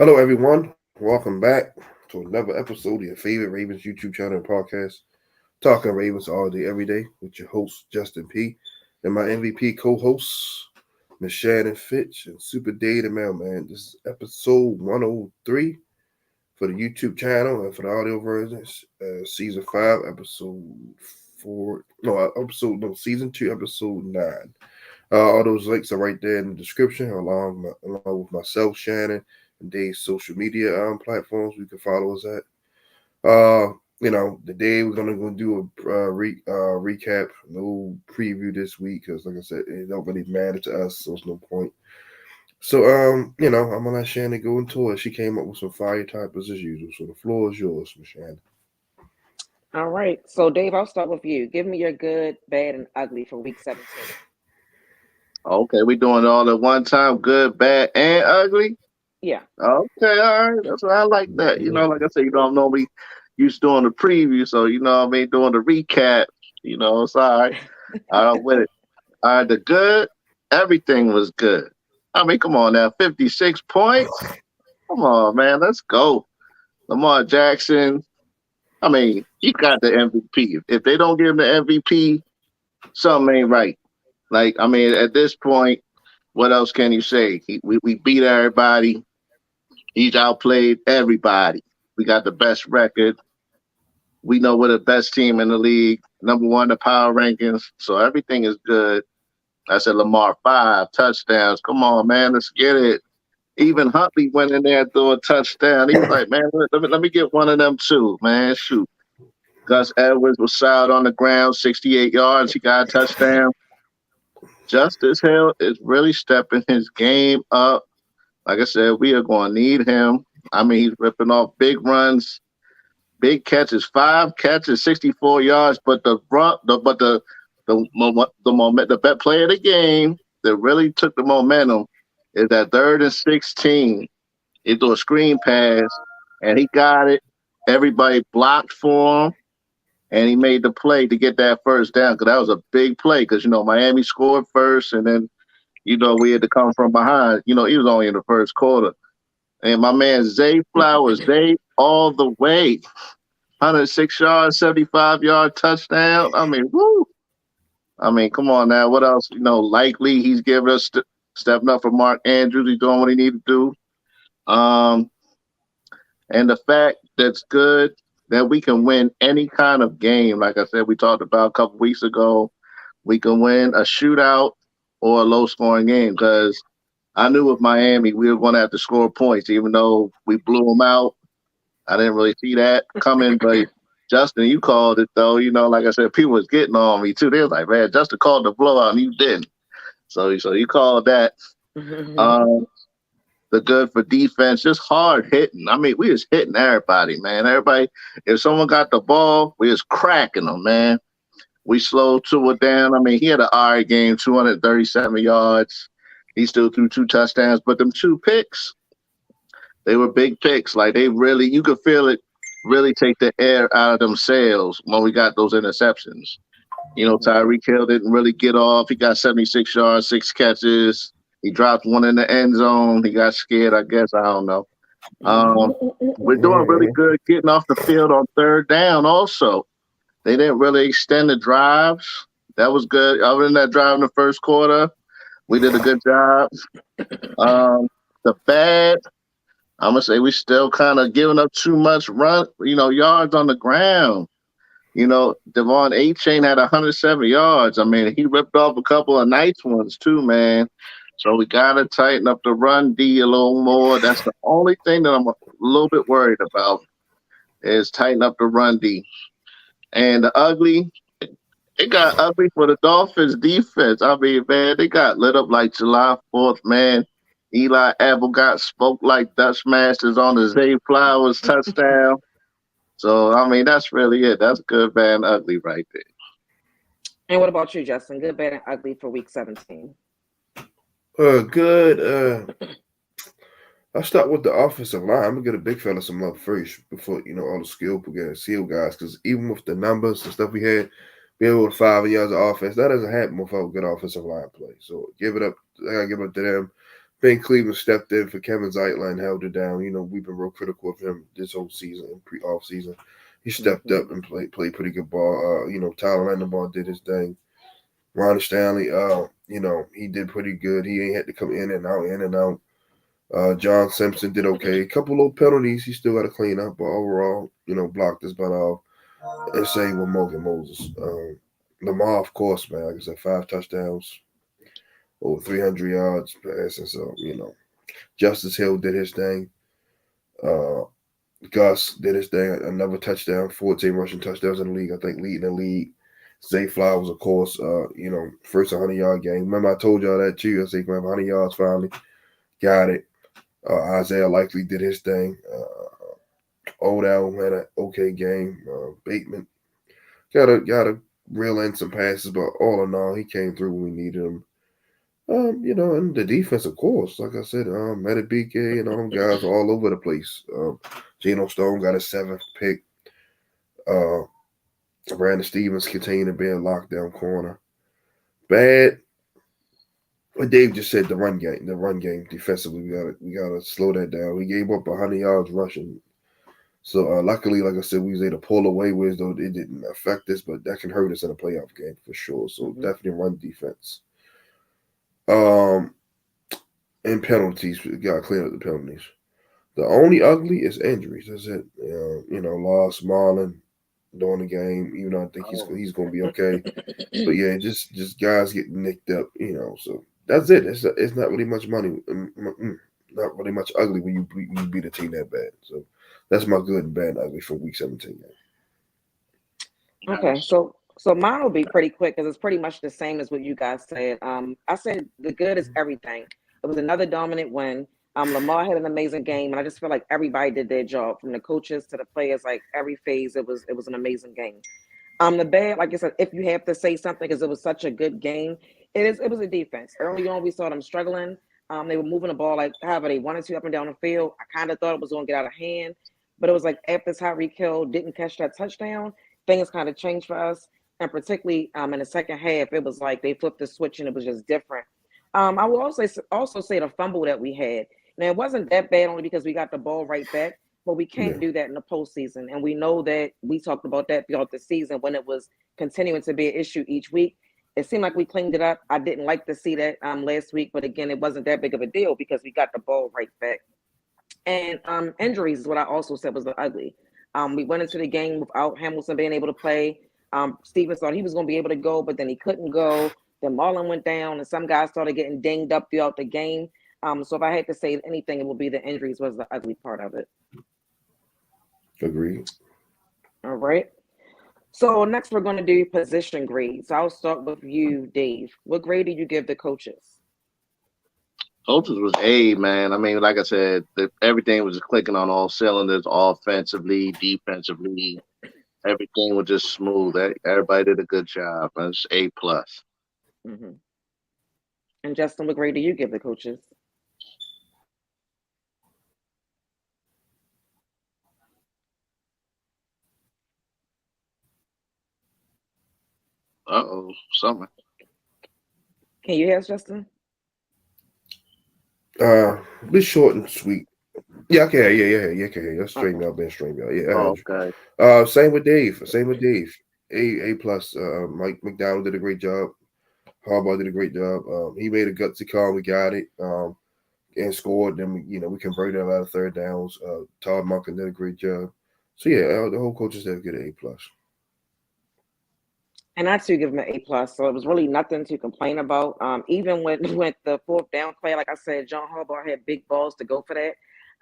Hello, everyone. Welcome back to another episode of your favorite Ravens YouTube channel and podcast, Talking Ravens all day, every day, with your host, Justin P., and my MVP co hosts, Miss Shannon Finch and Super Day the Mailman. This is episode 103 for the YouTube channel and for the audio versions, season 5, episode 4, season 2, episode 9. All those links are right there in the description, along with myself, Shannon, and Dave's social media platforms. You can follow us at. Today we're gonna do a recap, no preview this week because, like I said, it don't really matter to us, so it's no point. So, I'm gonna let Shannon go into it. She came up with some fire topics as usual, so the floor is yours, Miss Shannon. All right. So, Dave, I'll start with you. Give me your good, bad, and ugly for week 17. Okay, we doing it all at one time, good, bad, and ugly. Yeah. Okay, all right. That's what I like that. Like I said, I'm normally used to doing the preview, so doing the recap. It's all right. I'm with it. All right, the good, everything was good. I mean, come on now, 56 points. Come on, man, let's go. Lamar Jackson. I mean, he got the MVP. If they don't give him the MVP, something ain't right. Like, I mean, at this point, what else can you say? We beat everybody. He's outplayed everybody. We got the best record. We know we're the best team in the league. Number one, in the power rankings. So everything is good. I said Lamar 5 touchdowns. Come on, man, let's get it. Even Huntley went in there and threw a touchdown. He was like, man, let me get one of them too, man. Shoot. Gus Edwards was solid on the ground, 68 yards. He got a touchdown. Justice Hill is really stepping his game up. Like I said, we are going to need him. I mean, he's ripping off big runs, big catches, 5 catches, 64 yards. But the best play of the game that really took the momentum is that 3rd and 16. He threw a screen pass, and he got it. Everybody blocked for him, and he made the play to get that first down because that was a big play because, Miami scored first, and then, we had to come from behind. He was only in the first quarter. And my man Zay Flowers, Zay all the way. 106 yards, 75-yard touchdown. I mean, woo. I mean, come on now. What else? Likely he's giving us stepping up for Mark Andrews. He's doing what he needed to do. And the fact that's good that we can win any kind of game. Like I said, we talked about a couple weeks ago. We can win a shootout or a low-scoring game because I knew with Miami we were going to have to score points, even though we blew them out. I didn't really see that coming, but Justin, you called it though. Like I said, people was getting on me too. They was like, "Man, Justin called the blowout and you didn't." So you called that. The good for defense, just hard hitting. I mean, we was hitting everybody, man. Everybody, if someone got the ball, we was cracking them, man. We slowed Tua down. I mean, he had an all right game, 237 yards. He still threw 2 touchdowns, but them 2 picks, they were big picks. Like you could feel it really take the air out of themselves when we got those interceptions. Tyreek Hill didn't really get off. He got 76 yards, 6 catches. He dropped one in the end zone. He got scared, I guess. I don't know. We're doing really good getting off the field on 3rd down also. They didn't really extend the drives. That was good. Other than that drive in the first quarter, we did a good job. The bad, I'm going to say we still kind of giving up too much yards on the ground. Devon A-Chain had 107 yards. I mean, he ripped off a couple of nice ones too, man. So we got to tighten up the run D a little more. That's the only thing that I'm a little bit worried about is tighten up the run D. And the ugly, it got ugly for the Dolphins defense. I mean, man, they got lit up like July 4th, man. Eli Apple got spoke like Dutch Masters on the Zay Flowers touchdown. So, I mean, that's really it. That's good, bad, and ugly right there. And what about you, Justin? Good, bad, and ugly for week 17. Good. I'll start with the offensive line. I'm gonna get a big fella some love first before all the skill guys. Because even with the numbers and stuff we had, being able to 5 yards of offense, that doesn't happen without good offensive line play. So give it up. I gotta give it up to them. Ben Cleveland stepped in for Kevin Zeitler and held it down. We've been real critical of him this whole season, off season. He stepped up and played pretty good ball. Tyler Linderbaum did his thing. Ron Stanley, he did pretty good. He ain't had to come in and out. John Simpson did okay. A couple little penalties he still got to clean up, but overall, blocked his butt off. And same with Morgan Moses. Lamar, of course, man. Like I said, 5 touchdowns, over 300 yards passing. So, Justice Hill did his thing. Gus did his thing. Another touchdown, 14 rushing touchdowns in the league. I think leading the league. Zay Flowers, of course, first 100-yard game. Remember I told y'all that too. I said, 100 yards finally. Got it. Isaiah Likely did his thing. Odell had an okay game. Bateman got to reel in some passes, but all in all, he came through when we needed him. And the defense, of course, like I said, Metabike and all them guys are all over the place. Geno Stone got a 7th pick. Brandon Stevens continued to be a lockdown corner. Bad. But Dave just said the run game defensively, we gotta slow that down. We gave up 100 yards rushing. So luckily, like I said, we was able to pull away with though it didn't affect us, but that can hurt us in a playoff game for sure. So definitely run defense. And penalties, we gotta clean up the penalties. The only ugly is injuries. That's it. Lost Marlon during the game, even though I think he's gonna be okay. But yeah, just guys getting nicked up, so that's it. It's not really much money, not really much ugly when you beat a team that bad. So that's my good and bad and ugly for week 17. Okay, so mine will be pretty quick because it's pretty much the same as what you guys said. I said the good is everything. It was another dominant win. Lamar had an amazing game, and I just feel like everybody did their job, from the coaches to the players. Like every phase, it was an amazing game. The bad, like I said, if you have to say something, because it was such a good game, it was a defense. Early on, we saw them struggling. They were moving the ball like however they wanted to up and down the field. I kind of thought it was going to get out of hand, but it was like after Tyreek Hill didn't catch that touchdown, things kind of changed for us. And particularly in the second half, it was like they flipped the switch and it was just different. I will also say the fumble that we had. Now, it wasn't that bad only because we got the ball right back, but we can't do that in the postseason. And we know that we talked about that throughout the season when it was continuing to be an issue each week. It seemed like we cleaned it up. I didn't like to see that last week, but again, it wasn't that big of a deal because we got the ball right back. And injuries is what I also said was the ugly. We went into the game without Hamilton being able to play. Stevens thought he was going to be able to go, but then he couldn't go. Then Marlon went down, and some guys started getting dinged up throughout the game. So if I had to say anything, it would be the injuries was the ugly part of it. Agreed. All right. So next we're going to do position grades. So I'll start with you, Dave. What grade did you give the coaches? Coaches was A, man. I mean, like I said, everything was clicking on all cylinders, offensively, defensively. Everything was just smooth. Everybody did a good job. It's A+. Mm-hmm. And Justin, what grade do you give the coaches? Something. Can you hear us, Justin? Be short and sweet. Yeah, I can hear you. Yeah, I can hear you. Let's straighten out, Ben. Straighten out. Yeah. Okay. Same with Dave. A+. Mike McDowell did a great job. Harbaugh did a great job. He made a gutsy call. We got it. And scored. Then we converted a lot of third downs. Todd Monken did a great job. So yeah, the whole coaching staff get an A+. And I too give him an A+. So it was really nothing to complain about. Even with the fourth down play, like I said, John Harbaugh had big balls to go for that.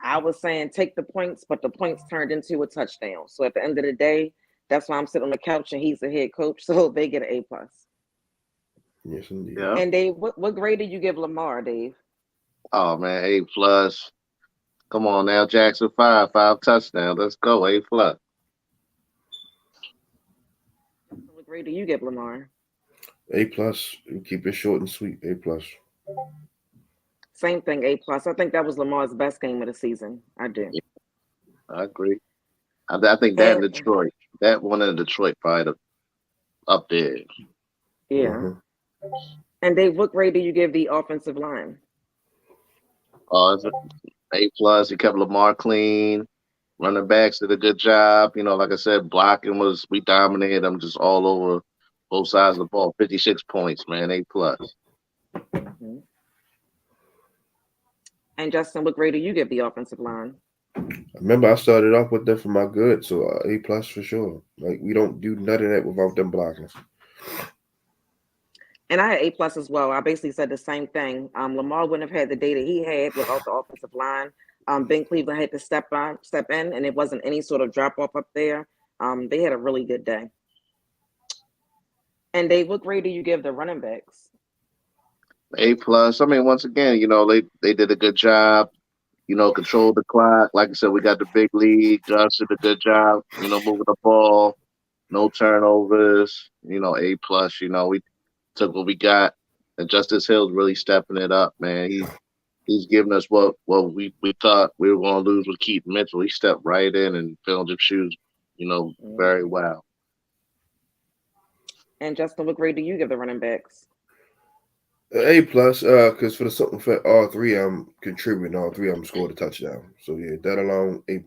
I was saying take the points, but the points turned into a touchdown. So at the end of the day, that's why I'm sitting on the couch and he's the head coach. So they get an A+. Yes, indeed. Yeah. And Dave, what grade did you give Lamar, Dave? Oh man, A+. Come on now, Jackson 5 touchdowns. Let's go, A+. What grade do you give Lamar? A+. Keep it short and sweet. A+. Same thing, A+. I think that was Lamar's best game of the season. I do. Yeah, I agree. I think that in Detroit, that one in Detroit probably up there. Yeah. Mm-hmm. And Dave, what grade do you give the offensive line? It's A+. He kept Lamar clean. Running backs did a good job. Like I said, blocking we dominated them just all over both sides of the ball. 56 points, man. A+. Mhm. And Justin, what grade do you give the offensive line? Remember, I started off with them for my good, so A+ for sure. Like we don't do none of that without them blocking. And I had A+ as well. I basically said the same thing. Lamar wouldn't have had the day that he had without the offensive line. Ben Cleveland had to step in, and it wasn't any sort of drop off up there. They had a really good day. And Dave, what grade do you give the running backs? A+. I mean, once again, they did a good job. Control the clock. Like I said, we got the big lead. Gus did a good job. Moving the ball, no turnovers. A+. We took what we got, and Justice Hill's really stepping it up, man. He's giving us what we thought we were going to lose with Keith Mitchell. He stepped right in and filled his shoes, very well. And Justin, what grade do you give the running backs? A+, because for the something for all three of them contributing, all three of them scored a touchdown. So yeah, that alone, A+.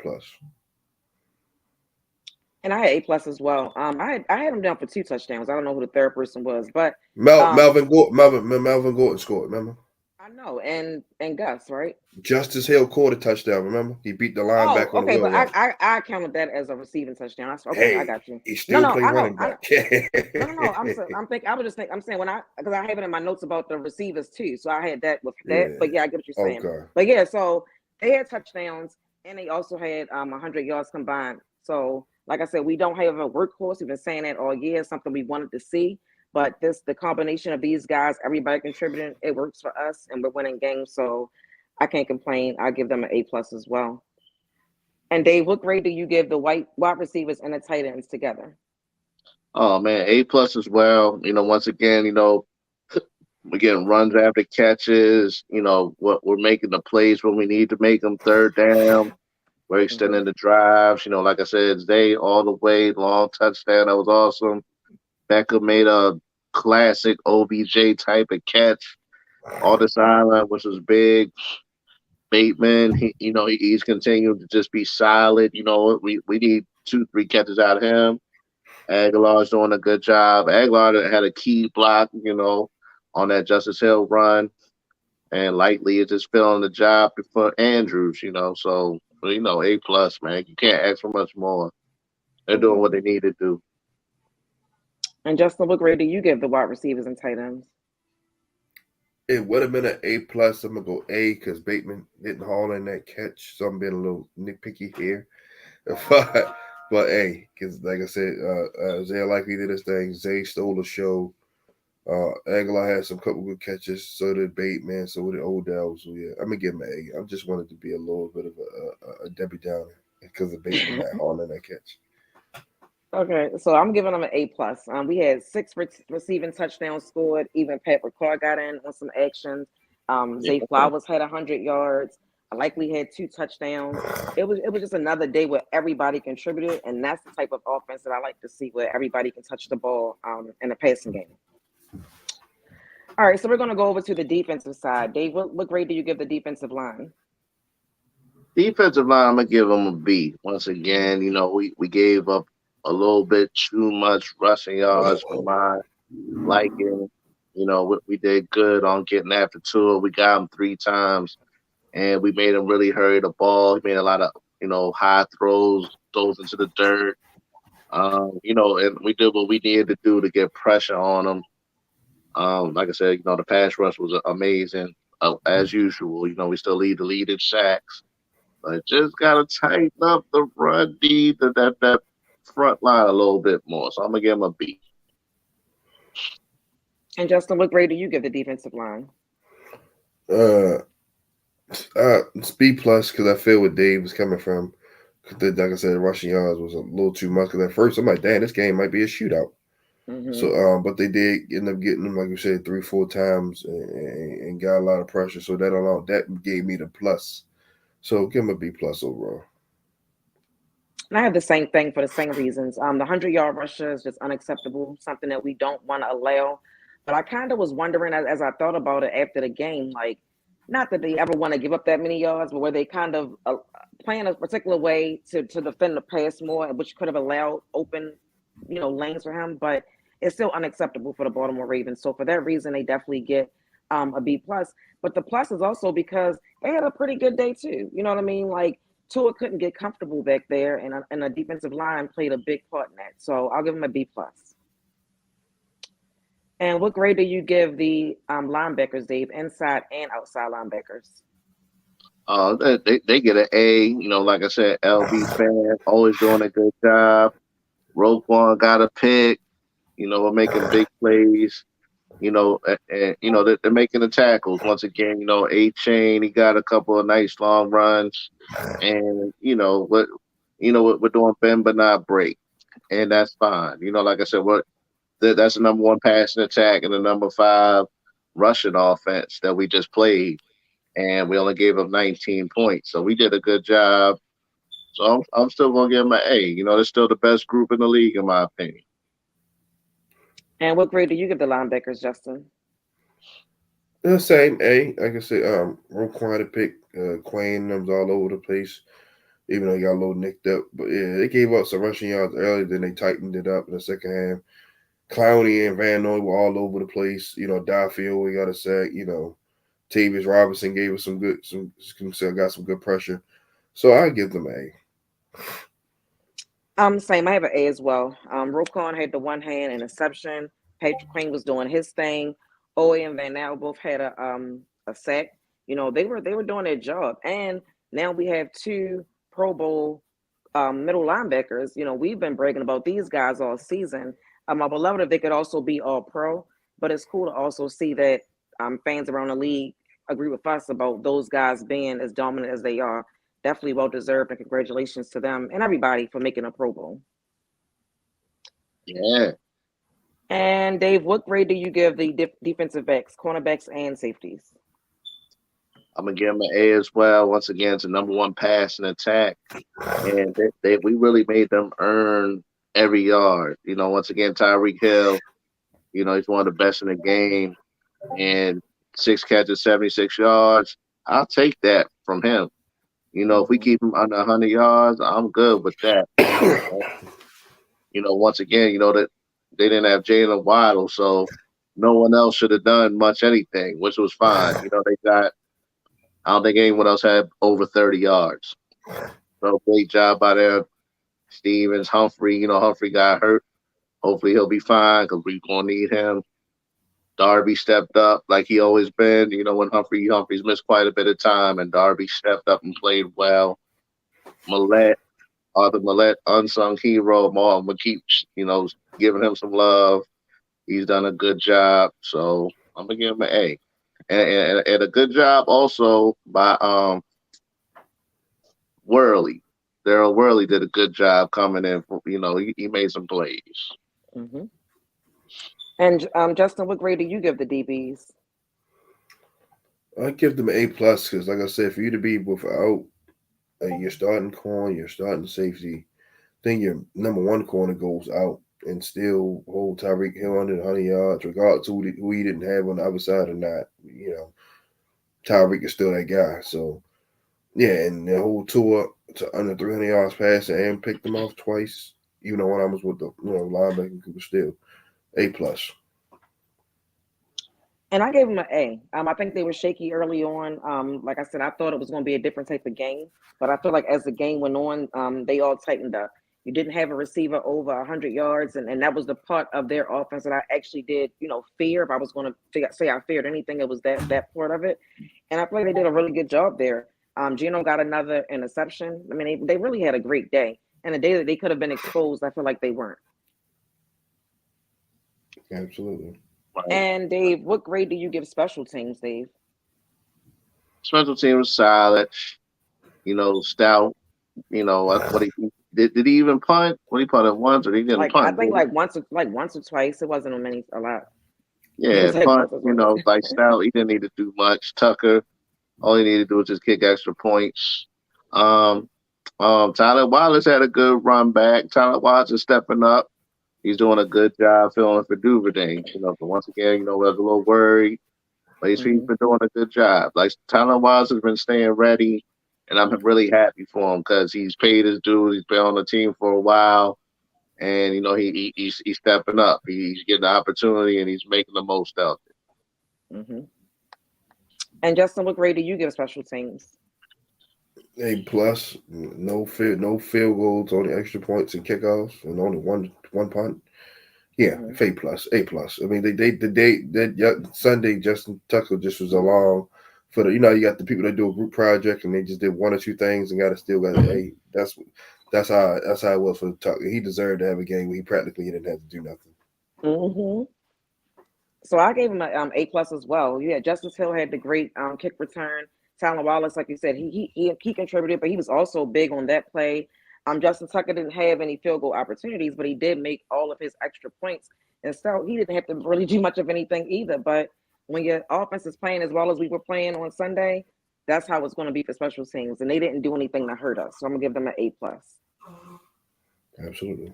And I had A+ as well. I had him down for 2 touchdowns. I don't know who the third person was, but Melvin Gordon scored. Remember? I know. And Gus, right? Justice Hill caught a touchdown. Remember? He beat the Oh, linebacker on the okay, wheel but route. I counted that as a receiving touchdown. Okay, I Hey, got you. he No, still no, play I know. running back. No. I'm thinking. I was just think. I'm saying because I have it in my notes about the receivers too. So I had that with that. Yeah. But yeah, I get what you're saying. Okay. But yeah, so they had touchdowns and they also had 100 yards combined. So like I said, we don't have a workhorse. We've been saying that all year. Something we wanted to see. But the combination of these guys, everybody contributing, it works for us, and we're winning games. So I can't complain. I give them an A+ as well. And Dave, what grade do you give the wide receivers and the tight ends together? Oh man, A+ as well. Once again, we're getting runs after catches. What we're making the plays when we need to make them. Third down. We're Mm-hmm. extending the drives. Like I said, they all the way long touchdown. That was awesome. Beckham made a classic OBJ type of catch on this island, which was big. Bateman, he's continuing to just be solid. We need 2, 3 catches out of him. Aguilar's doing a good job. Aguilar had a key block, on that Justice Hill run, and Likely is just filling the job for Andrews. So A+, man. You can't ask for much more. They're doing what Mm-hmm. they need to do. And Justin, what grade do you give the wide receivers and tight ends? It would have been an A+. I'm gonna go A because Bateman didn't haul in that catch. So I'm being a little nitpicky here, but A because like I said, Zay Likely did his thing. Zay stole the show. Aguilar had some couple good catches. So did Bateman. So did Odell. So yeah, I'm gonna give him an A. I just wanted to be a little bit of a Debbie Downer because of Bateman not hauling that catch. Okay, so I'm giving them an A+. We had 6 receiving touchdowns scored. Even Pat Ricard got in on some actions. Zay Flowers had 100 yards. I likely had 2 touchdowns. It was just another day where everybody contributed, and that's the type of offense that I like to see, where everybody can touch the ball in the passing game. All right, so we're going to go over to the defensive side. Dave, what grade do you give the defensive line? Defensive line, I'm gonna give them a B. Once again, we gave up a little bit too much rushing yards for my liking. We did good on getting after Tua. We got him 3 times, and we made him really hurry the ball. He made a lot of high throws into the dirt. And we did what we needed to do to get pressure on him. Like I said, the pass rush was amazing as usual. We still lead the lead in sacks. But just gotta tighten up the run D, that front line a little bit more. So I'm gonna give him a B. And Justin, what grade do you give the defensive line? Uh, it's B+ because I feel where Dave was coming from. Like I said, rushing yards was a little too much. Because at first I'm like, damn, this game might be a shootout. Mm-hmm. So, but they did end up getting them, like you said, 3-4 times and got a lot of pressure. So that gave me the plus. So give them a B+ overall. And I have the same thing for the same reasons. The 100-yard rusher is just unacceptable, something that we don't want to allow. But I kind of was wondering as I thought about it after the game, like, not that they ever want to give up that many yards, but where they kind of plan a particular way to defend the pass more, which could have allowed open, lanes for him. But it's still unacceptable for the Baltimore Ravens. So for that reason, they definitely get a B plus. But the plus is also because they had a pretty good day too. You know what I mean? Like Tua couldn't get comfortable back there, and a defensive line played a big part in that. So I'll give him a B plus. And what grade do you give the linebackers, Dave, inside and outside linebackers? They get an A. Like I said, LB fan always doing a good job. Roquan got a pick. We're making big plays. They're making the tackles once again. A Chain, he got a couple of nice long runs, and we're doing bend but not break, and that's fine. Like I said, that's the number one passing attack and the number 5 rushing offense that we just played, and we only gave up 19 points, so we did a good job. So I'm still gonna give them an A. They're still the best group in the league in my opinion. And what grade do you give the linebackers, Justin? The same A. Like I said, Roquan to pick, Quayne numbers all over the place, even though he got a little nicked up. But yeah, they gave up some rushing yards early, then they tightened it up in the second half. Clowney and Van Noy were all over the place. Duffield, we got a sack. Tavius Robinson gave us got some good pressure. So I give them A. Same. I have an A as well. Roquan had the one hand interception. Patrick Queen was doing his thing. Owe and Van Nal both had a sack. They were doing their job. And now we have 2 Pro Bowl middle linebackers. We've been bragging about these guys all season. I would love it if they could also be all pro, but it's cool to also see that fans around the league agree with us about those guys being as dominant as they are. Definitely well deserved, and congratulations to them and everybody for making a Pro Bowl. Yeah. And Dave, what grade do you give the defensive backs, cornerbacks, and safeties? I'm gonna give them an A as well. Once again, it's the number 1 pass and attack, and we really made them earn every yard. Once again, Tyreek Hill, he's one of the best in the game, and 6 catches, 76 yards. I'll take that from him. If we keep him under 100 yards, I'm good with that. Once again, that they didn't have Jalen Waddle, so no one else should have done much anything, which was fine. I don't think anyone else had over 30 yards. So great job by there. Stevens, Humphrey, Humphrey got hurt. Hopefully he'll be fine because we're going to need him. Darby stepped up like he always been. When Humphreys missed quite a bit of time, and Darby stepped up and played well. Arthur Millette, unsung hero. I'm gonna keep, giving him some love. He's done a good job, so I'm gonna give him an A. And a good job also by Worley. Daryl Worley did a good job coming in. He made some plays. Mm-hmm. And Justin, what grade do you give the DBs? I give them an A plus because, like I said, for you to be without your starting corner, your starting safety, then your number 1 corner goes out and still hold Tyreek Hill under 100 yards, regardless of who he didn't have on the other side or not. Tyreek is still that guy. So, yeah, and the whole tour to under 300 yards passing and picked them off twice, even though one of them was with the linebacker group, still A plus. And I gave them an A. I think they were shaky early on. Like I said, I thought it was going to be a different type of game, but I feel like as the game went on, they all tightened up. You didn't have a receiver over 100 yards, and that was the part of their offense that I actually did, fear. If I was going to say I feared anything, it was that part of it. And I feel like they did a really good job there. Gino got another interception. I mean, they really had a great day. And the day that they could have been exposed, I feel like they weren't. Absolutely. And Dave, what grade do you give special teams, Dave? Special team was solid. Stout. What he did he even punt? What he punted once, or he didn't punt? I think once or twice. It wasn't a lot. Yeah, punt. Like Stout, he didn't need to do much. Tucker, all he needed to do was just kick extra points. Tyler Wallace had a good run back. Tyler Wallace is stepping up. He's doing a good job filling for Duvernay. But once again, I was a little worried. But he's Hmm. been doing a good job. Like Tyler Wise has been staying ready, and I'm really happy for him because he's paid his dues. He's been on the team for a while, and he's stepping up. He's getting the opportunity, and he's making the most of it. Hmm. And Justin, what grade do you give special teams? A plus. No field goals, only extra points and kickoffs, and only one punt. Yeah, Hmm. A plus, A plus. I mean, Sunday Justin Tucker just was along for the. You got the people that do a group project and they just did one or two things and got an A. That's how it was for Tucker. He deserved to have a game where he practically didn't have to do nothing. Hmm. So I gave him a A plus as well. Yeah, Justice Hill had the great kick return. Talon Wallace, like you said, he contributed, but he was also big on that play. Justin Tucker didn't have any field goal opportunities, but he did make all of his extra points, and so he didn't have to really do much of anything either. But when your offense is playing as well as we were playing on Sunday, that's how it's going to be for special teams, and they didn't do anything to hurt us. So I'm gonna give them an A plus. Absolutely.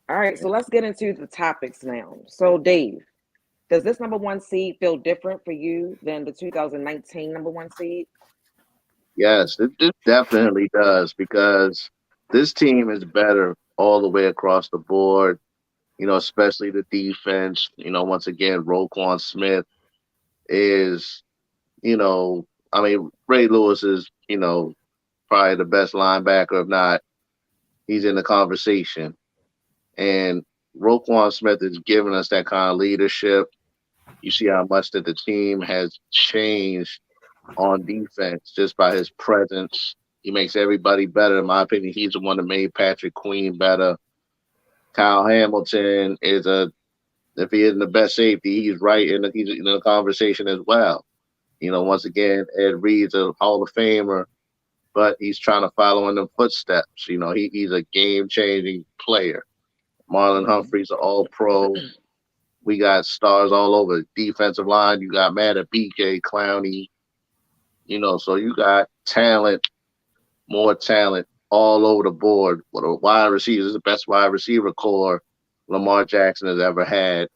All right, so let's get into the topics now. So Dave. Does this number one seed feel different for you than the 2019 number one seed? Yes, it definitely does because this team is better all the way across the board. Especially the defense. Once again, Roquan Smith is, you know, I mean, Ray Lewis is, probably the best linebacker. If not, he's in the conversation. And Roquan Smith is giving us that kind of leadership. You see how much that the team has changed on defense just by his presence. He makes everybody better. In my opinion, he's the one that made Patrick Queen better. Kyle Hamilton is if he isn't the best safety, he's in the conversation as well. Once again, Ed Reed's a Hall of Famer, but he's trying to follow in the footsteps. He's a game changing player. Marlon Mhm. Humphrey's an all pro. We got stars all over defensive line. You got mad at BJ Clowney. So you got talent, more talent all over the board. What a wide receiver is the best wide receiver core Lamar Jackson has ever had.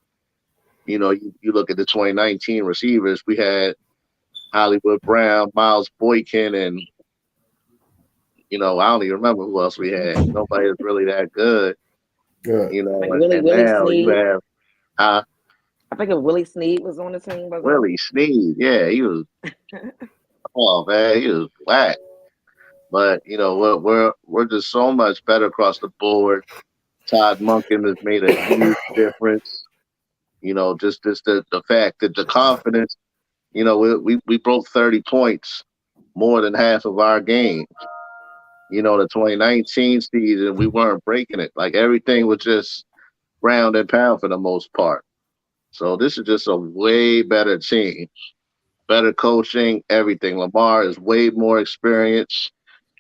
You look at the 2019 receivers, we had Hollywood Brown, Miles Boykin, and I don't even remember who else we had. Nobody is really that good, Yeah. I think and Willie now you Sneed. have uh, I think Willie Sneed was on the team, wasn't Willie Sneed. Yeah, he was. he? Oh man, he was whack. But we're just so much better across the board. Todd Monken has made a huge difference. Just the fact that the confidence. We broke 30 points more than half of our games. The 2019 season, we weren't breaking it. Like everything was just ground and pound for the most part. So this is just a way better team, better coaching, everything. Lamar is way more experienced,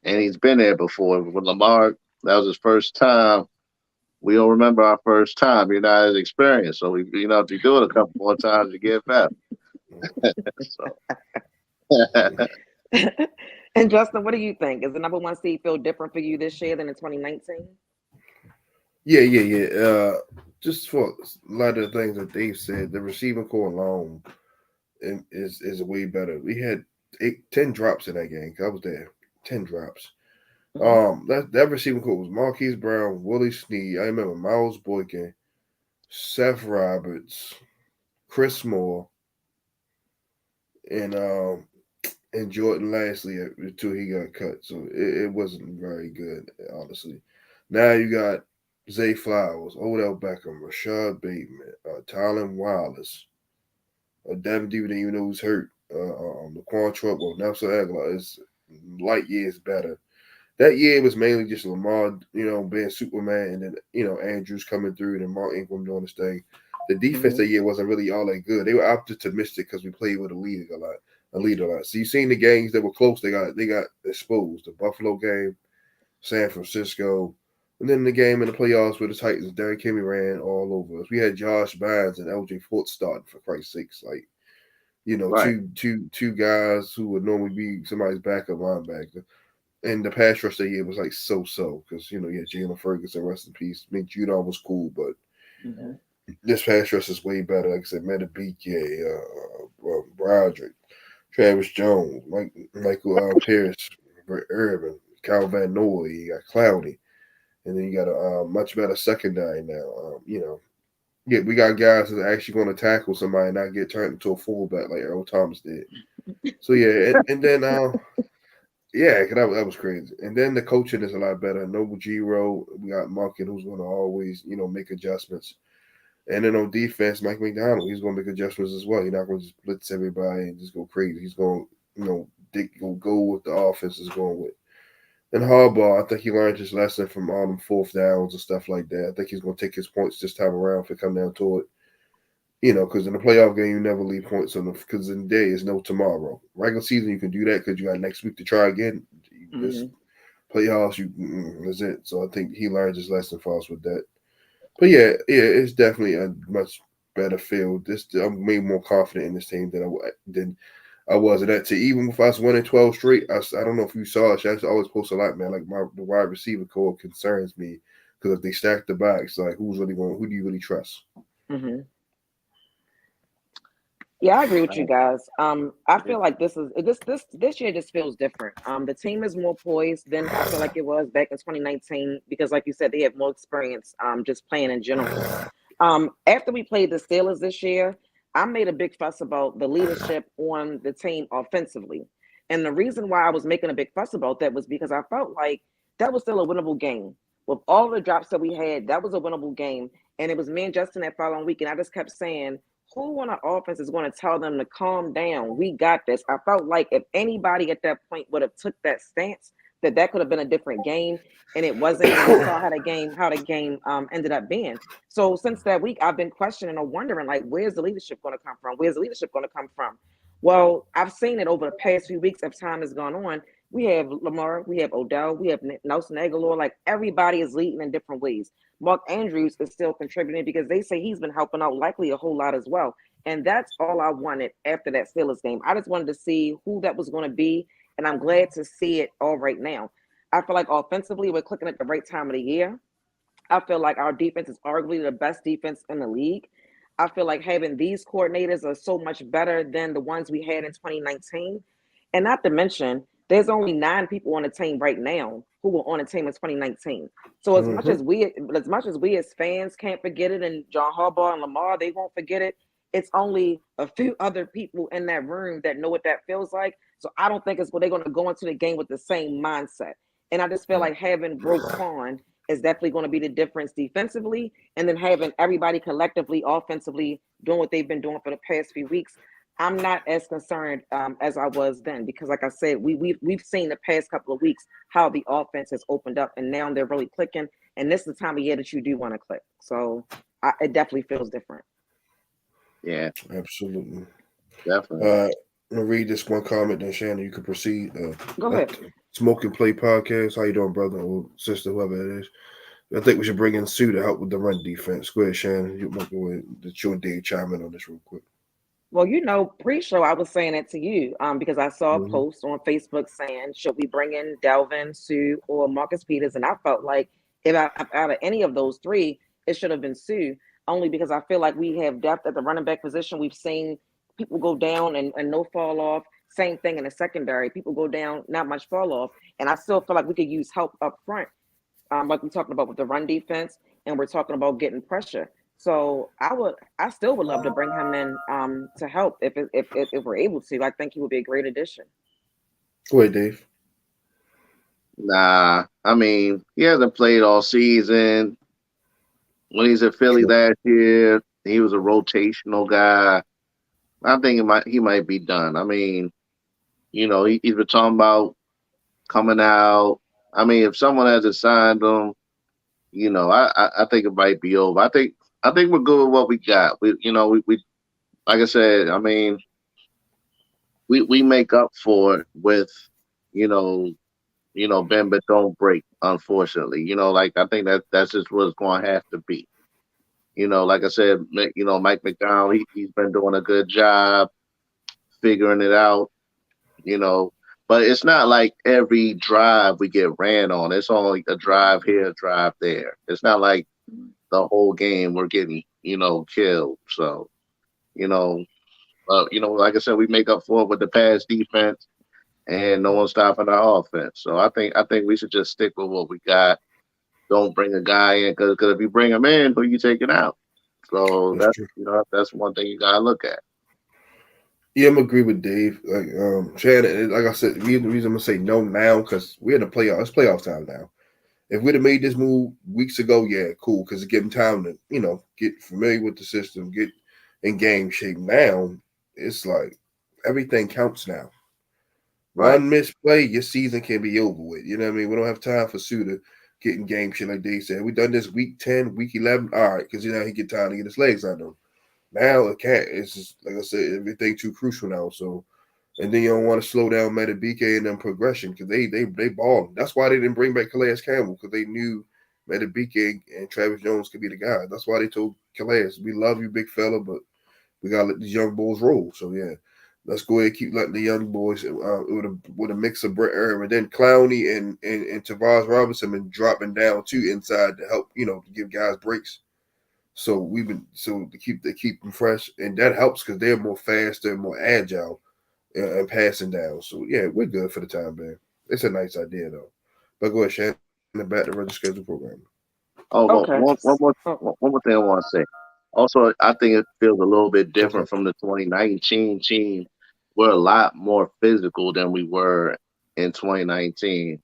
and he's been there before. With Lamar, that was his first time. We don't remember our first time. You're not as experienced, so if you do it a couple more times, you get better. So And Justin, what do you think? Is the number one seed feel different for you this year than in 2019? Yeah. Just for a lot of the things that Dave said, the receiving core alone is way better. We had 10 drops in that game. I was there. 10 drops. Hmm. That receiving core was Marquise Brown, Willie Sneed. I remember Miles Boykin, Seth Roberts, Chris Moore, and Jordan Lastly until he got cut. So it wasn't very good, honestly. Now you got Zay Flowers, Odell Beckham, Rashad Bateman, Tylen Wallace, Devin D didn't even know who's hurt. The Quan Truck, well, Nelson Aguilar is light years better. That year was mainly just Lamar, being Superman, and then Andrews coming through, and Mark Ingram doing his thing. The defense Hmm. that year wasn't really all that good. They were optimistic because we played with a leader a lot. So you seen the games that were close, they got exposed. The Buffalo game, San Francisco, and then the game in the playoffs with the Titans. Derrick Henry ran all over us. We had Josh Bynes and LJ Fort starting for Christ's sakes, like right, two guys who would normally be somebody's backup linebacker. And the pass rush that year was like so because you had Jalen Ferguson, rest in peace. I mean Judon was cool, but Hmm. this pass rush is way better. Like I said, Metabike, Broderick, Travis Jones, Michael Pierce, Brett Irvin, Cal Van Noy. You got Cloudy, and then you got a much better secondary now. Yeah, we got guys that are actually going to tackle somebody and not get turned into a fullback like Earl Thomas did. So yeah, and then yeah, that was crazy. And then the coaching is a lot better. Noble Giro, we got Monken who's going to always make adjustments. And then on defense, Mike McDonald, he's going to make adjustments as well. He's not going to just blitz everybody and just go crazy. He's going go with the offense is going with. And Harbaugh, I think he learned his lesson from all them fourth downs and stuff like that. I think he's going to take his points this time around if it come down to it. Because in the playoff game, you never leave points on them because in the day is no tomorrow. Regular season, you can do that because you got next week to try again. This playoffs, that's it. So I think he learned his lesson for us with that. But yeah, it's definitely a much better field. I'm way more confident in this team than I was at that team. Even if I was winning 12 straight, I don't know if you saw it. I always post a lot, man. Like the wide receiver core concerns me because if they stack the backs, like who do you really trust? Mm-hmm. Yeah, I agree with you guys. I feel like this year just feels different. The team is more poised than I feel like it was back in 2019 because, like you said, they have more experience. Just playing in general. After we played the Steelers this year, I made a big fuss about the leadership on the team offensively, and the reason why I was making a big fuss about that was because I felt like that was still a winnable game. With all the drops that we had, that was a winnable game, and it was me and Justin that following week, and I just kept saying who on our offense is going to tell them to calm down? We got this. I felt like if anybody at that point would have took that stance, that could have been a different game, and it wasn't. And we saw how the game ended up being. So since that week, I've been questioning or wondering, like, where's the leadership going to come from? Where's the leadership going to come from? Well, I've seen it over the past few weeks as time has gone on. We have Lamar, we have Odell, we have Nelson Aguilar. Like everybody is leading in different ways. Mark Andrews is still contributing because they say he's been helping out likely a whole lot as well. And that's all I wanted after that Steelers game. I just wanted to see who that was going to be, and I'm glad to see it all right now. I feel like offensively, we're clicking at the right time of the year. I feel like our defense is arguably the best defense in the league. I feel like having these coordinators are so much better than the ones we had in 2019. And not to mention, there's only 9 people on the team right now who were on the team in 2019. So as much as we as fans can't forget it, and John Harbaugh and Lamar, they won't forget it. It's only a few other people in that room that know what that feels like. So I don't think they're going to go into the game with the same mindset. And I just feel like having Roquan is definitely going to be the difference defensively, and then having everybody collectively offensively doing what they've been doing for the past few weeks. I'm not as concerned as I was then because, like I said, we've seen the past couple of weeks how the offense has opened up, and now they're really clicking. And this is the time of year that you do want to click. So it definitely feels different. Yeah, absolutely, definitely. I'm gonna read this one comment, then Shannon, you can proceed. Go ahead. Smoke and Play podcast. How you doing, brother or sister, whoever it is? I think we should bring in Sue to help with the run defense. Go ahead, Shannon. You might go ahead. It's your day. Chime in on this real quick. Well, pre-show, I was saying it to you because I saw a post on Facebook saying, should we bring in Dalvin, Sue, or Marcus Peters? And I felt like if out of any of those 3, it should have been Sue, only because I feel like we have depth at the running back position. We've seen people go down and no fall off. Same thing in the secondary. People go down, not much fall off. And I still feel like we could use help up front, like we're talking about with the run defense, and we're talking about getting pressure. So I still would love to bring him in to help if we're able to. I think he would be a great addition. Go ahead, Dave. Nah, I mean, he hasn't played all season. When he's at Philly last year, he was a rotational guy. I think he might be done. I mean, he's been talking about coming out. I mean, if someone hasn't signed him, I think it might be over. I think we're good with what we got. We like I said, I mean, we make up for it with, bend but don't break. Unfortunately, like I think that's just what it's going to have to be. Like I said, Mike McDonald, he's been doing a good job figuring it out. But it's not like every drive we get ran on. It's only a drive here, a drive there. It's not like the whole game we're getting, killed. So, you know, like I said, we make up for it with the pass defense and no one's stopping our offense. So I think we should just stick with what we got. Don't bring a guy in because if you bring him in, who you taking out? So That's true. that's one thing you gotta look at. Yeah, I'm agree with Dave. Like Shannon, like I said, the reason I'm gonna say no now because we're in the playoff. It's playoff time now. If we'd have made this move weeks ago, yeah, cool, because it give them time to get familiar with the system, get in game shape. Now it's like everything counts now. Right. One misplay, your season can be over with. You know what I mean? We don't have time for Sue to get in game shit like Dave said. We done this week 10, week 11. All right, because he get time to get his legs under him. Now it can't. It's just like I said, everything too crucial now. So, and then you don't want to slow down Metabike and them progression because they balling. That's why they didn't bring back Calais Campbell because they knew Metabike and Travis Jones could be the guy. That's why they told Calais, "We love you, big fella, but we gotta let these young boys roll." So yeah, let's go ahead and keep letting the young boys with a mix of Brett Irvin and then Clowney and Tavares Robinson been dropping down too inside to help to give guys breaks. So we've been to keep them fresh, and that helps because they're more fast, they're more agile, and passing down. So yeah, we're good for the time being. It's a nice idea though. But go ahead, Shannon, back to Register Schedule program. Oh, well, Okay. Oh, one more thing I want to say. Also, I think it feels a little bit Okay. different from the 2019 team. We're a lot more physical than we were in 2019.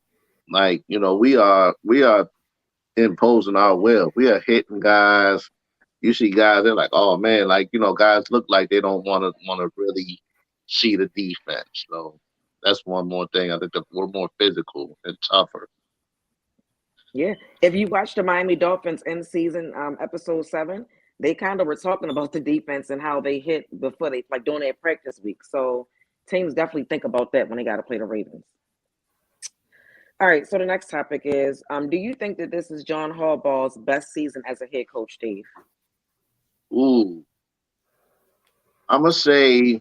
Like, we are imposing our will. We are hitting guys. You see guys, they're like, oh man, like, guys look like they don't want to really see the defense. So that's one more thing. I think that we're more physical and tougher. yeah. If you watch the Miami Dolphins in season episode 7, they kind of were talking about the defense and how they hit before they like during their practice week. So teams definitely think about that when they got to play the Ravens. All right. So the next topic is: do you think that this is John Harbaugh's best season as a head coach, Dave? Ooh, I'm gonna say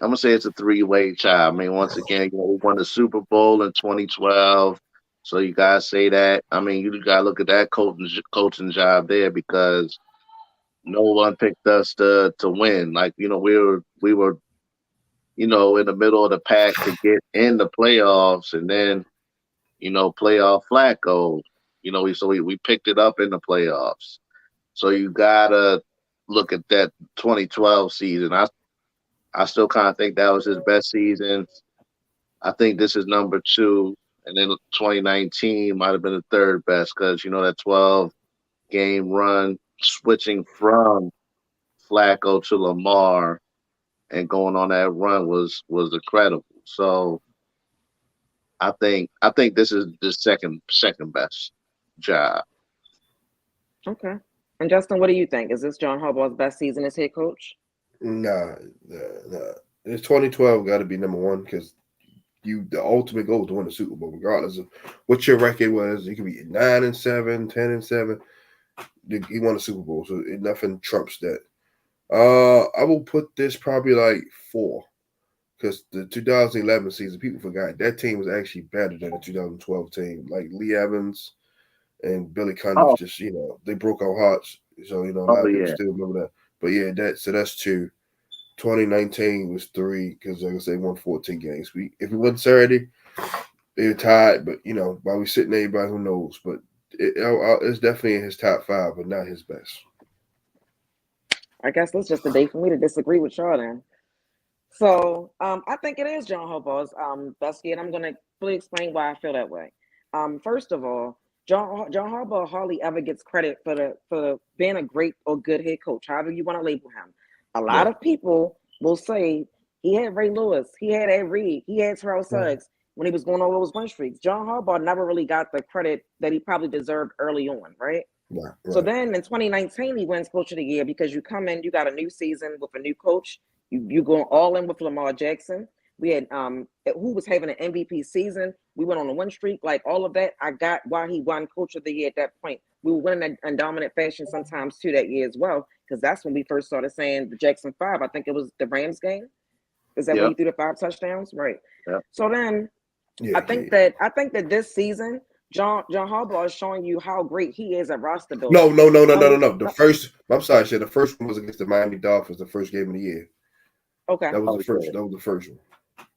I'm gonna say it's a three-way tie. I mean, once again, we won the Super Bowl in 2012, so you gotta say that. I mean, you gotta look at that coaching job there because no one picked us to win. Like we were in the middle of the pack to get in the playoffs, and then playoff Flacco. We picked it up in the playoffs. So you gotta look at that 2012 season. I still kind of think that was his best season. I think this is number two, and then 2019 might have been the third best because that 12 game run switching from Flacco to Lamar and going on that run was incredible. So I think this is the second best job. Okay. And Justin, what do you think? Is this John Harbaugh's best season as head coach? Nah. It's 2012 got to be number one because the ultimate goal is to win the Super Bowl, regardless of what your record was. You can be 9-7, 10-7. He won the Super Bowl, so nothing trumps that. I will put this probably like 4 because the 2011 season, people forgot that team was actually better than the 2012 team. Like Lee Evans and Billy Cundiff, Oh, just they broke our hearts. So a lot oh of people yeah. still remember that. But yeah, that's 2. 2019 was 3 because like I say, won 14 games. If it wasn't Saturday, they're tied. But while we sitting there, everybody who knows. But it's definitely in his top 5, but not his best. I guess that's just a day for me to disagree with y'all then. So I think it is John Harbaugh's best year, and I'm going to fully explain why I feel that way. First of all, John Harbaugh hardly ever gets credit for being a great or good head coach, however you want to label him. A lot Right. of people will say he had Ray Lewis, he had Ed Reed, he had Terrell Suggs when he was going all those win streaks. John Harbaugh never really got the credit that he probably deserved early on, right? Right. So Right. then in 2019, he wins Coach of the Year because you come in, you got a new season with a new coach. You going all in with Lamar Jackson. We had who was having an MVP season. We went on a win streak, like all of that. I got why he won Coach of the Year at that point. We were winning in dominant fashion sometimes too that year as well, because that's when we first started saying the Jackson 5. I think it was the Rams game. Is that when Yep. he threw the 5 touchdowns? Right. Yep. So then Yeah. I think that this season, John Harbaugh is showing you how great he is at roster No. building. The first, I'm sorry, I said the first one was against the Miami Dolphins, the first game of the year. Okay. That was the first. That was the first one.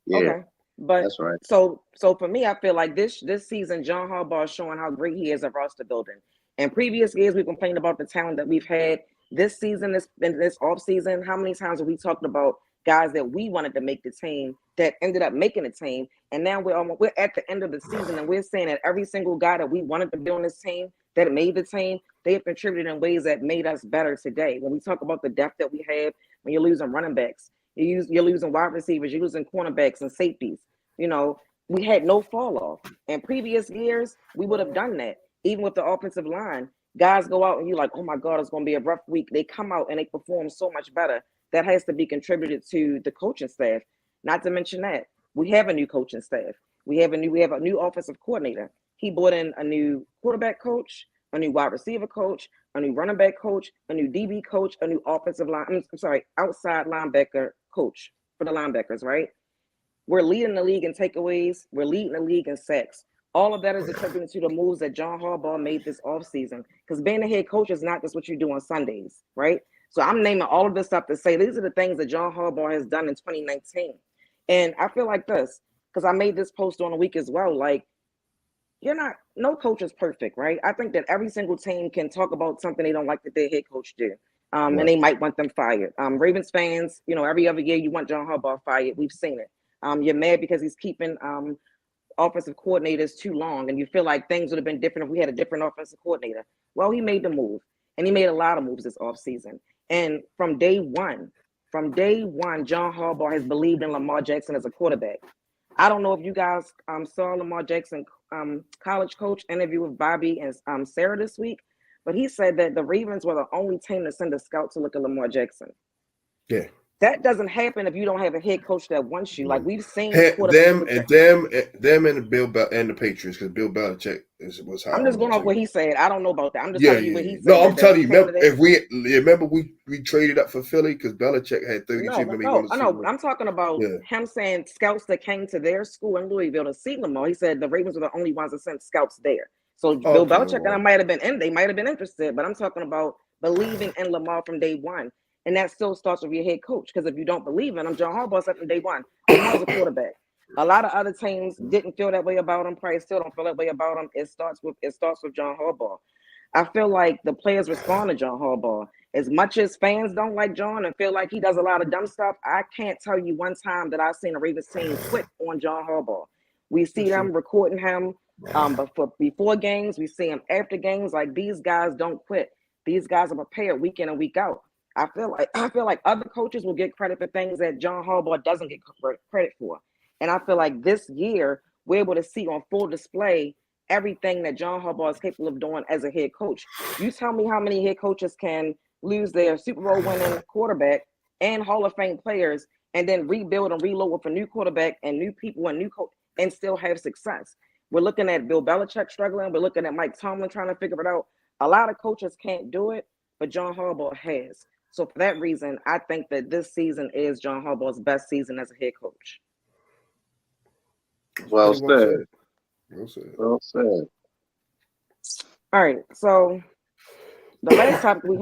Yeah, Okay. But that's right. so for me, I feel like this season, John Harbaugh is showing how great he is at roster building. In previous years, we complained about the talent that we've had. This season, this off season, how many times have we talked about guys that we wanted to make the team that ended up making the team? And now we're at the end of the season, and we're saying that every single guy that we wanted to be on this team that made the team, they have contributed in ways that made us better today. When we talk about the depth that we have, when you're losing running backs, you're losing wide receivers, you're losing cornerbacks and safeties. You know, we had no fall off. In previous years, we would have done that. Even with the offensive line, guys go out and you're like, oh my God, it's going to be a rough week. They come out and they perform so much better. That has to be contributed to the coaching staff. Not to mention that we have a new coaching staff. We have a new offensive coordinator. He brought in a new quarterback coach, a new wide receiver coach, a new running back coach, a new DB coach, a new outside linebacker coach for the linebackers, right? We're leading the league in takeaways. We're leading the league in sacks. All of that is attributed to the moves that John Harbaugh made this offseason. Because being a head coach is not just what you do on Sundays, right? So I'm naming all of this up to say these are the things that John Harbaugh has done in 2019. And I feel like this, because I made this post on a week as well. Like, no coach is perfect, right? I think that every single team can talk about something they don't like that their head coach do. And they might want them fired. Ravens fans, every other year you want John Harbaugh fired. We've seen it. You're mad because he's keeping offensive coordinators too long, and you feel like things would have been different if we had a different offensive coordinator. Well, he made the move, and he made a lot of moves this offseason. And from day one, John Harbaugh has believed in Lamar Jackson as a quarterback. I don't know if you guys saw Lamar Jackson, college coach, interview with Bobby and Sarah this week, but he said that the Ravens were the only team to send a scout to look at Lamar Jackson. Yeah. That doesn't happen if you don't have a head coach that wants you. Like we've seen them and the Patriots, because Bill Belichick was high. I'm just going off what he said. I don't know about that. I'm just telling you what he said. No, I'm telling you. Remember we traded up for Philly because Belichick had 32 million. No, I know. I'm talking about him saying scouts that came to their school in Louisville to see Lamar. He said the Ravens were the only ones that sent scouts there. So Bill Belichick and I might have been interested, but I'm talking about believing in Lamar from day one. And that still starts with your head coach. Because if you don't believe in him, John Harbaugh said from day one, Lamar's a quarterback. A lot of other teams didn't feel that way about him. Probably still don't feel that way about him. It starts with John Harbaugh. I feel like the players respond to John Harbaugh. As much as fans don't like John and feel like he does a lot of dumb stuff, I can't tell you one time that I've seen a Ravens team quit on John Harbaugh. We see them recording him before games. We see him after games. Like, these guys don't quit. These guys are prepared week in and week out. I feel like other coaches will get credit for things that John Harbaugh doesn't get credit for. And I feel like this year we're able to see on full display everything that John Harbaugh is capable of doing as a head coach. You tell me how many head coaches can lose their Super Bowl winning quarterback and Hall of Fame players and then rebuild and reload with a new quarterback and new people and new coach and still have success. We're looking at Bill Belichick struggling. We're looking at Mike Tomlin trying to figure it out. A lot of coaches can't do it, but John Harbaugh has. So for that reason, I think that this season is John Harbaugh's best season as a head coach. Well said. Well said. All right. So the last topic we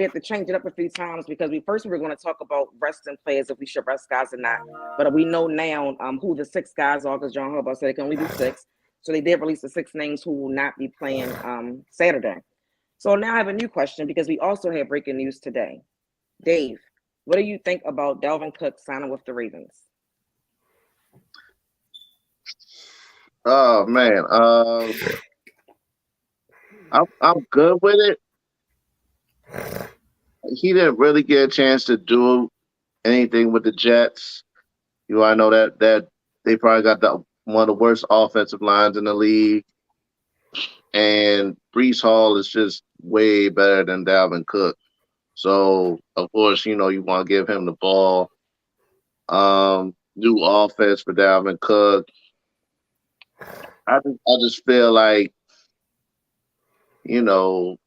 have to change it up a few times because we were going to talk about resting players, if we should rest guys or not. But we know now who the 6 guys are because John Harbaugh said it can only be 6. So they did release the 6 names who will not be playing Saturday. So now I have a new question because we also have breaking news today. Dave, what do you think about Dalvin Cook signing with the Ravens? Oh man, I'm good with it. He didn't really get a chance to do anything with the Jets. I know that they probably got one of the worst offensive lines in the league, and Breece Hall is just way better than Dalvin Cook. So, of course, you want to give him the ball. New offense for Dalvin Cook. I just feel like, once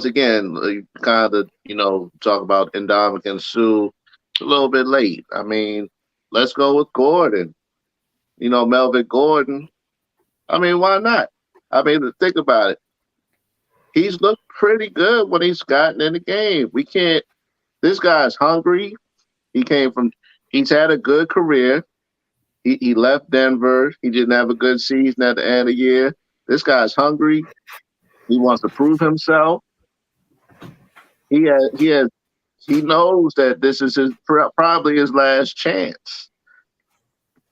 again, kind of, talk about Ndamukong Suh, it's a little bit late. I mean, let's go with Gordon. Melvin Gordon. I mean, why not? I mean, think about it. He's looked pretty good when he's gotten in the game. We can't. This guy's hungry. He came from. He's had a good career. He left Denver. He didn't have a good season at the end of the year. This guy's hungry. He wants to prove himself. He knows that this is probably his last chance.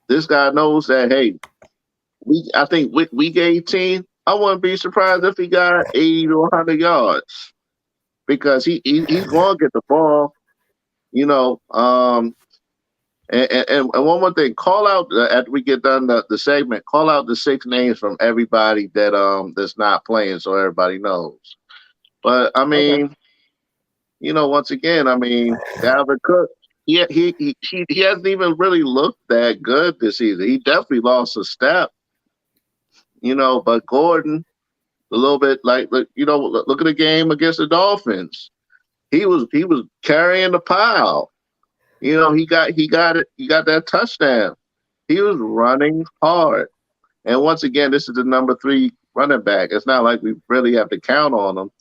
This guy knows that. Hey, I think week 18. I wouldn't be surprised if he got 80 to 100 yards because he's going to get the ball. You know, and one more thing, call out after we get done the segment. Call out the 6 names from everybody that's not playing, so everybody knows. But I Okay. mean, once again, I mean, Dalvin Cook, he hasn't even really looked that good this season. He definitely lost a step, But Gordon, a little bit look at the game against the Dolphins. He was carrying the pile. He got that touchdown. He was running hard. And once again, this is the number 3 running back. It's not like we really have to count on him.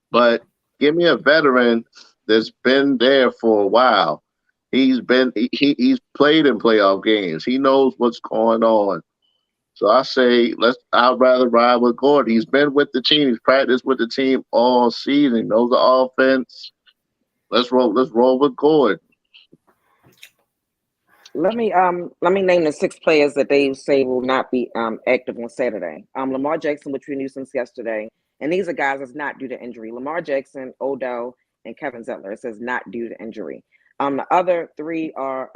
But give me a veteran that's been there for a while. He's played in playoff games. He knows what's going on. So I say I'd rather ride with Gordon. He's been with the team. He's practiced with the team all season. He knows the offense. Let's roll with Gordon. Let me name the 6 players that they say will not be active on Saturday. Lamar Jackson, which we knew since yesterday, and these are guys that's not due to injury. Lamar Jackson, Odell, and Kevin Zettler. It says not due to injury. The other 3 are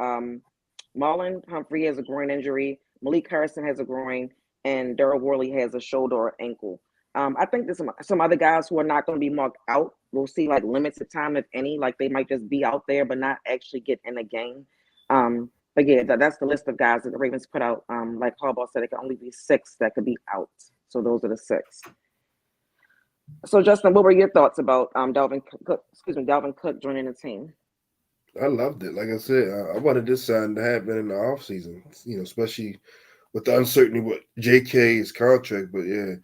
Marlon Humphrey has a groin injury, Malik Harrison has a groin, and Daryl Worley has a shoulder or ankle. I think there's some other guys who are not going to be marked out. We'll see like limited time, if any, like they might just be out there but not actually get in the game. But yeah, that's the list of guys that the Ravens put out. Like Harbaugh said, it can only be 6 that could be out. So those are the 6. So Justin, what were your thoughts about Dalvin Cook joining the team? I loved it. Like I said, I wanted this sign to happen in the off season. Especially with the uncertainty with JK's contract. But yeah,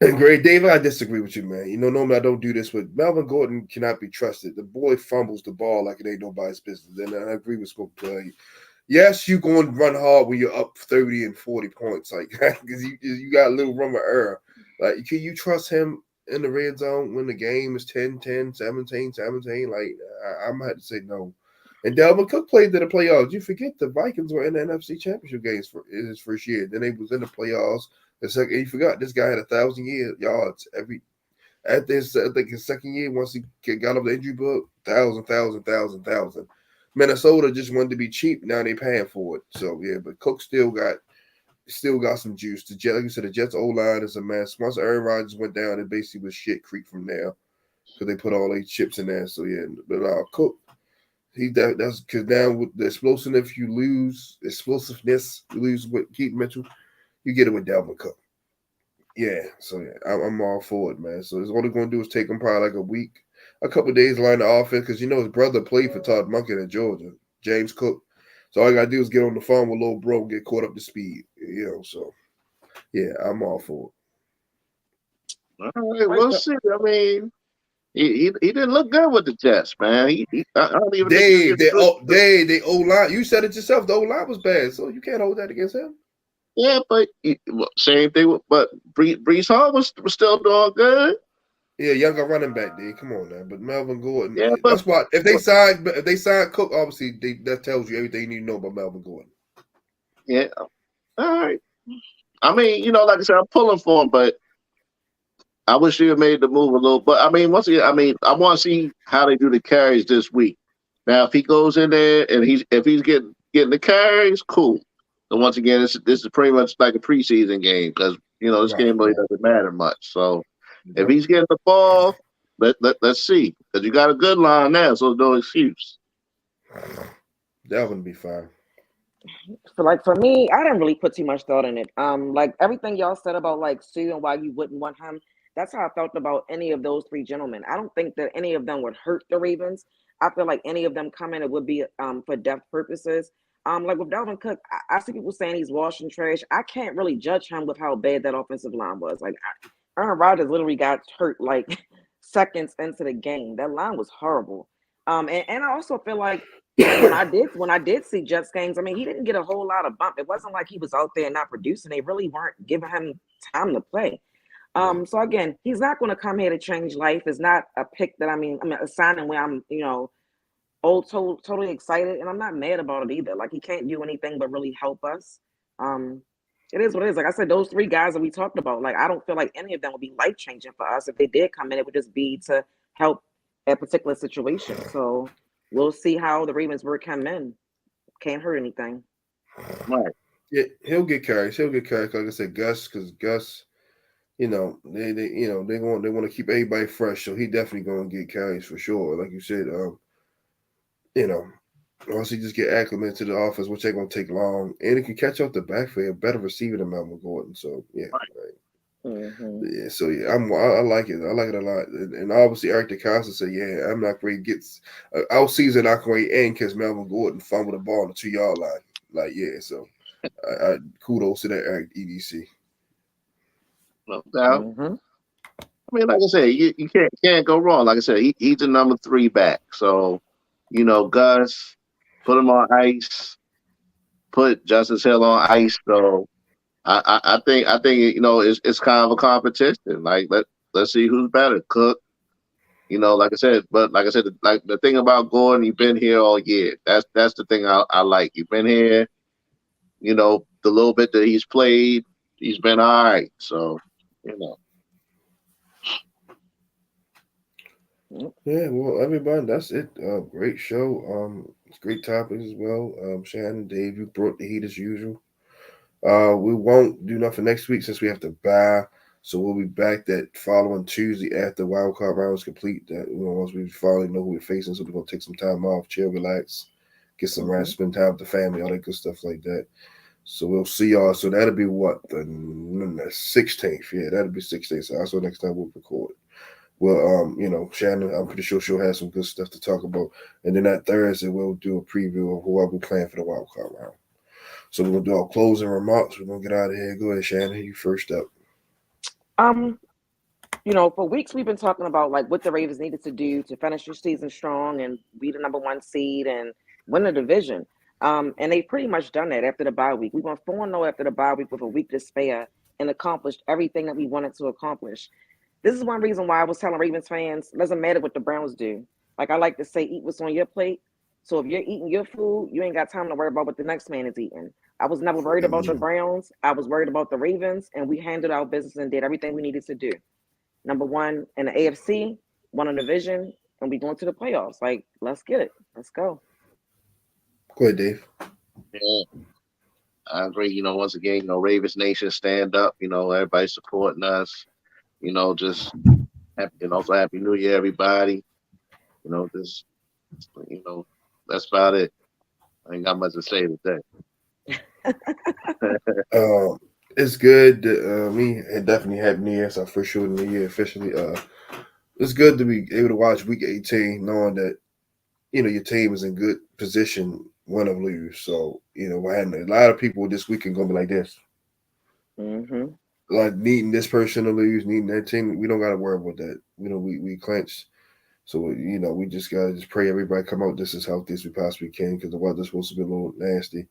and Gray David, I disagree with you, man. Normally I don't do this, but Melvin Gordon cannot be trusted. The boy fumbles the ball like it ain't nobody's business, and I agree with Smoke. Yes, you going to run hard when you're up 30 and 40 points, like because you got a little room of error. Like, can you trust him in the red zone when the game is 10-10, 17-17? Like, I'm gonna have to say no. And Dalvin Cook played in the playoffs. You forget the Vikings were in the NFC Championship games in his first year. Then they was in the playoffs. You forgot this guy had 1,000 yards every. At this, I think his second year, once he got off the injury book, 1,000. Minnesota just wanted to be cheap. Now they paying for it. So yeah, but Cook still got some juice. Like you said, the Jets O line is a mess. Once Aaron Rodgers went down, it basically was shit creek from there because they put all their chips in there. So yeah, but Cook, that's because now with the explosiveness, you lose with Keaton Mitchell. You get it with Dalvin Cook. Yeah, so yeah, I'm all for it, man. So it's all they're going to do is take him probably like a couple of days to learn the offense because his brother played for Todd Monken in Georgia, James Cook. So all I gotta do is get on the phone with little bro and get caught up to speed. So yeah, I'm all for All right, we'll see. I mean, he didn't look good with the Jets, man. I don't even think he it. They O line. You said it yourself. The O line was bad, so you can't hold that against him. Yeah, but same thing. But Brees Hall was still doing good. Yeah, younger running back, dude. Come on now. But Melvin Gordon. Yeah, that's why if they sign Cook, obviously that tells you everything you need to know about Melvin Gordon. Yeah. All right. I mean, like I said, I'm pulling for him, but I wish he had made the move a little. But I mean, once again, I want to see how they do the carries this week. Now, if he goes in there and if he's getting the carries, cool. So once again, this is pretty much like a preseason game because this game really doesn't matter much. So if he's getting the ball, let's see because you got a good line now, so no excuse. That wouldn't be fine. For me, I didn't really put too much thought in it. Like everything y'all said about like Sue and why you wouldn't want him. That's how I felt about any of those 3 gentlemen. I don't think that any of them would hurt the Ravens. I feel like any of them coming, it would be for depth purposes. Like with Dalvin Cook, I see people saying he's washing trash. I can't really judge him with how bad that offensive line was. Like Aaron Rodgers literally got hurt like seconds into the game. That line was horrible. And I also feel like when I did see Jets games, I mean, he didn't get a whole lot of bump. It wasn't like he was out there not producing. They really weren't giving him time to play. So again, he's not going to come here to change life. It's not a pick that I mean a signing where I'm, totally excited, and I'm not mad about it either. Like he can't do anything but really help us. Um, it is what it is. Like I said, those three guys that we talked about, like I don't feel like any of them would be life changing for us. If they did come in, it would just be to help a particular situation. So we'll see how the Ravens work come in. Can't hurt anything. Right. Yeah, he'll get carries. He'll get carries. Like I said, because Gus, they want to keep everybody fresh. So he definitely going to get carries for sure. Like you said, you know, once he just get acclimated to the offense, which ain't gonna take long, and he can catch up the backfield, better receiver than Melvin Gordon. So yeah, yeah. So yeah, I like it. I like it a lot. And obviously Eric DeCosta said, yeah, I'm not going to get our season not going to end because Melvin Gordon fumbled the ball on the 2-yard line. Like yeah, so I kudos to that Eric EDC. No doubt. I mean, like I said, you can't go wrong. Like I said, he's the number 3 back. So, Gus, put him on ice, put Justice Hill on ice. So I think it's kind of a competition. Like let's see who's better. Cook, like I said, like the thing about Gordon, you've been here all year. That's the thing I like. You've been here, the little bit that he's played, he's been all right. So, Yeah, well, everybody, that's it. Great show. It's great topics as well. Shannon, Dave, you brought the heat as usual. We won't do nothing next week since we have to buy. So we'll be back that following Tuesday after wild card round is complete. That once we finally know who we're facing, so we're gonna take some time off, chill, relax, get some rest, spend time with the family, all that good stuff like that. So we'll see y'all. So that'll be what the 16th. Yeah, that'll be 16th. So that's what next time we'll record. Well, Shannon, I'm pretty sure she'll have some good stuff to talk about. And then that Thursday, we'll do a preview of whoever we're playing for the wild card round. So we're gonna do our closing remarks. We're gonna get out of here. Go ahead, Shannon. You first up. For weeks we've been talking about like what the Ravens needed to do to finish the season strong and be the number 1 seed and win the division. And they've pretty much done that after the bye week. We went 4-0 after the bye week with a week to spare and accomplished everything that we wanted to accomplish. This is one reason why I was telling Ravens fans, it doesn't matter what the Browns do. Like I like to say, eat what's on your plate. So if you're eating your food, you ain't got time to worry about what the next man is eating. I was never worried about the Browns. I was worried about the Ravens, and we handled our business and did everything we needed to do. Number 1 in the AFC, 1 in the division, and we going to the playoffs. Like, let's get it. Let's go. Go ahead, Dave. Yeah, I agree. Once again, Ravens Nation stand up. Everybody supporting us. Just happy, and also Happy New Year, everybody. Just that's about it. I ain't got much to say today. It's good. Me and definitely Happy New Year. It's our first show of the year officially. It's good to be able to watch Week 18, knowing that your team is in good position, win or lose. So we're having a lot of people this weekend gonna be like this. Like needing this person to lose, needing that team. We don't got to worry about that. We clinch. So we just gotta just pray everybody come out just as healthy as we possibly can because the weather's supposed to be a little nasty.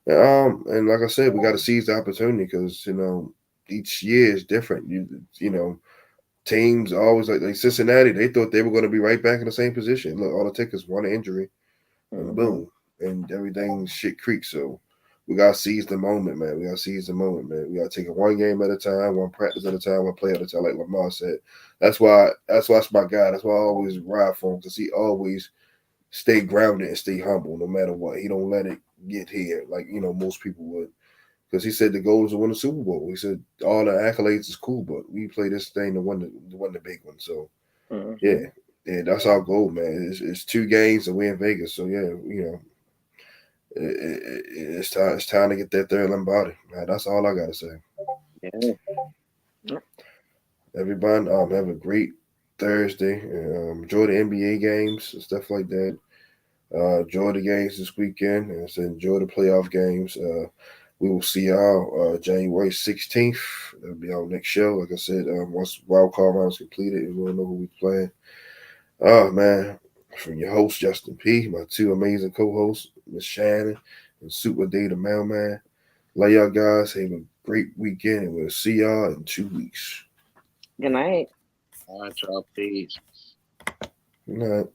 And like I said, we got to seize the opportunity because each year is different. Teams always like Cincinnati. They thought they were going to be right back in the same position. Look, all it takes is one injury, and boom, and everything shit creaks. So we got to seize the moment, man. We got to seize the moment, man. We got to take it one game at a time, one practice at a time, one play at a time. Like Lamar said, that's why that's my guy. That's why I always ride for him because he always stay grounded and stay humble no matter what. He don't let it get here like most people would. Because he said the goal is to win the Super Bowl. He said all the accolades is cool, but we play this thing to win the big one. So yeah, that's our goal, man. It's 2 games and we're in Vegas. So yeah, it's time to get that third Lombardi. Man, that's all I gotta say. Yeah. Everybody, have a great Thursday. Enjoy the NBA games and stuff like that. Enjoy the games this weekend, and I said enjoy the playoff games. We will see y'all January 16th. That'll be our next show. Like I said, once wild card round is completed, we'll know who we playing. Oh man, from your host Justin P, my two amazing co-hosts, Miss Shannon and Super Day the Mailman. Love y'all guys. Have a great weekend, and we'll see y'all in 2 weeks. Good night. All right, y'all. Peace. Good night.